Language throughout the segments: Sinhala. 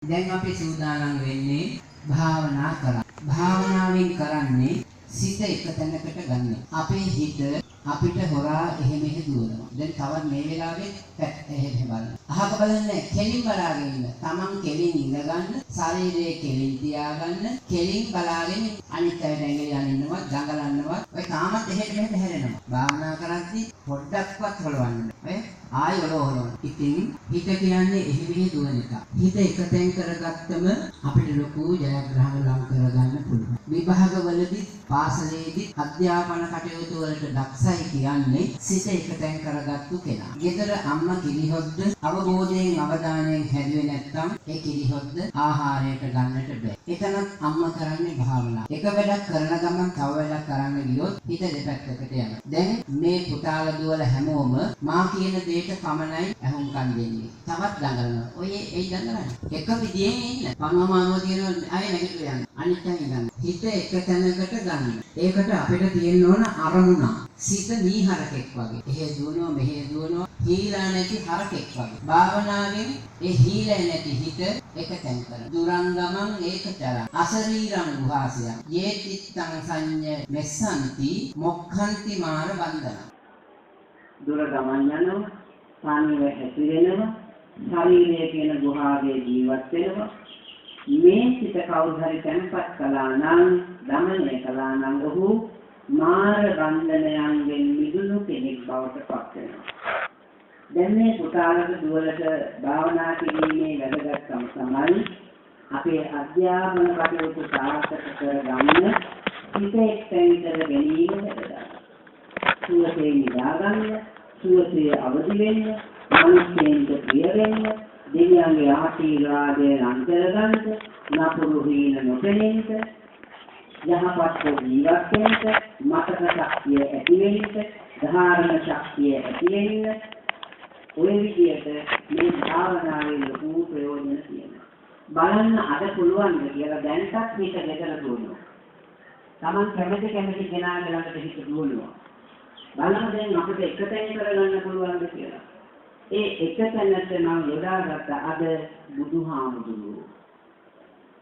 දැන් අපි සූදානම් වෙන්නේ භාවනා කරන්න. භාවනාවෙන් කරන්නේ සිත එක තැනකට ගන්න. අපේ හිත අපිට හොරා එහෙ මෙහෙ දුවනවා. දැන් තවත් මේ වෙලාවේ එහෙ බලන්න. අහක බලන්න කෙලින් බලාගෙන ඉන්න. Taman කෙලින් ඉඳ ගන්න, ශරීරයේ කෙලින් තියාගන්න, කෙලින් බලාගෙන අනිත් අයට ඇඟිලි අනින්නවා, දඟලන්නවා. ඔය තාමත් එහෙට මෙහෙට හැරෙනවා. භාවනා කරද්දී පොඩ්ඩක්වත් හොලවන්න බෑ. ආයෙ හොලවනවා. ඉතින් හිත කියන්නේ එහෙ මෙහෙ දුවන එක. හිත එකතෙන් කරගත්තම අපිට ලොකු ජයග්‍රහණ ලං කරගන්න පුළුවන්. විභාගවලදී පාසලේදී අධ්‍යාපන කටයුතු වලට දක්ෂයි කියන්නේ සිත එකතෙන් කරගත්තු කෙනා. ගෙදර අම්මා කිරිහොද්ද අවබෝධයෙන් අවධානයෙන් හැදුවේ නැත්නම් ඒ කිරිහොද්ද ආහාරයට ගන්නට බෑ. එතනත් අම්මා කරන්නේ භාවනාව. එක වැඩක් කරන ගමන් තව වැඩක් කරන්න ගියොත් හිත දෙපැත්තකට යනවා. දැන් මේ පුතාලා දුවල හැමෝම මා කියන දෙයට පමණයි අහුම්කම් දෙන්නේ. තවත් දඟලනවා. ඔය ඒ දඟලන්නේ. එක විදියෙන් ඉන්න. පනවමානෝ කියන අය නැගිටලා යනවා. අනිත් අය ඉඳන්. හිත එක තැනකට ගන්න. ඒකට අපිට තියෙන්න ඕන අරමුණ. සිත නීහරකෙක් වගේ. එහෙ දුවනවා මෙහෙ දුවනවා. හීලා නැති හරකෙක් වගේ. භාවනාවෙන් ඒ හීලා නැති හිත එක තැන කරන. දුරන් ගමන් ඒකතරම්. අසරීරං ගුහාසයන්. යේතිත්තං සංඤ මෙස්සන්ති මොක්ඛන්ති මාර බන්ධන. දුර ගමන් යනවා. පානිය හැසිරෙනවා. ශරීරයේ කියන ගුහාවේ ජීවත් වෙනවා. මේ සිත කවුරු හරි තැන්පත් කළා නම් දමනය කළා නම් ඔහු මාර බන්ධනයන්ගෙන් මිදුණු කෙනෙක් බවට පත් වෙනවා. දැන් මේ පුතාලට දුවලට භාවනා කිරීමේ වැදගත්කම තමයි අපේ අධ්‍යාපන කටයුතු සාර්ථක කරගන්න හිත එක්තැන් කර ගැනීම වැදගත්. සුවසේ නිදාගන්න, සුවසේ අවදි වෙන්න, මනුෂ්‍යයන්ට ප්‍රිය වෙන්න, දෙවියන්ගේ ආශිර්වාදය ලං කරගන්න, නපුරු හීන නොපෙනෙන්න, යහපත් ජීවත් වෙන්න, මතක ශක්තිය ඇති වෙන්න, ධාරණ ශක්තිය ඇති වෙන්න, ඔය විදිහට මේ භාවනාවේ ලොකු ප්‍රයෝජන තියෙනවා. බලන්න අද පුළුවන් කියලා දැන්ටත් හිත දෙකල දුවනවා. Taman කැමති කෙනාගේ ළඟට හිත දුවනවා. බලන්න දැන් අපිට එකතෙන් කරගන්න පුළුවන්ද කියලා. ඒ එකතැනට නම් යොදාගත්ත අද බුදුහාමුදුරුවෝ.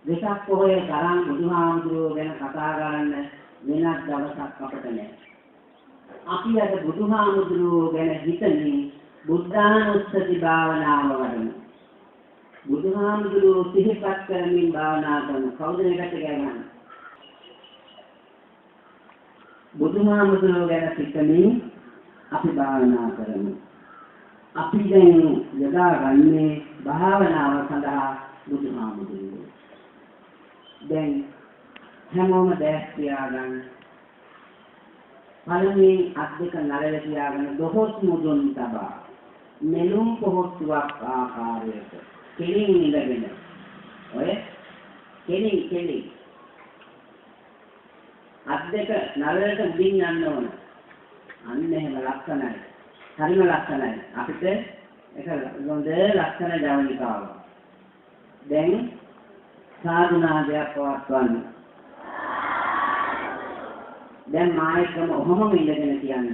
වෙසක් පොහොය තරම් බුදුහාමුදුරුවෝ ගැන කතා කරන්න වෙනත් දවසක් අපට නැහැ. අපි අද බුදුහාමුදුරුවෝ ගැන හිතමින් බුද්ධානුස්සති භාවනාව වඩමු. බුදුහාමුදුරුවෝ සිහිපත් කරමින් භාවනා කරන කවුද එකට ගන්නේ? බුදුහාමුදුරුවෝ ගැන හිතමින් අපි භාවනා කරමු. අපි දැන් යොදාගන්නේ භාවනාව සඳහා බුදුහාමුදුරුවෝ. දැන් හැමෝම දැස් පියාගන්න. පළමුවෙන් අත් දෙක නරල තියාගෙන දොහොත් මුදුන් තබා මෙලුම් පොහොට්ටුවක් ආකාරයට කෙලින් ඉඳගෙන ඔය කෙලින් අත් දෙක නරලට උඩින් යන්න ඕන. අන්න එහෙම ලක්ෂණයි. හරිම ලක්ෂණයි. අපිට ඒක හොඳ ලක්ෂණ ජවනිකාව. දැන් සාධනාදයක් පවත්වන්න. දැන් මායිකම ඔහොම ඉඳගෙන කියන්න.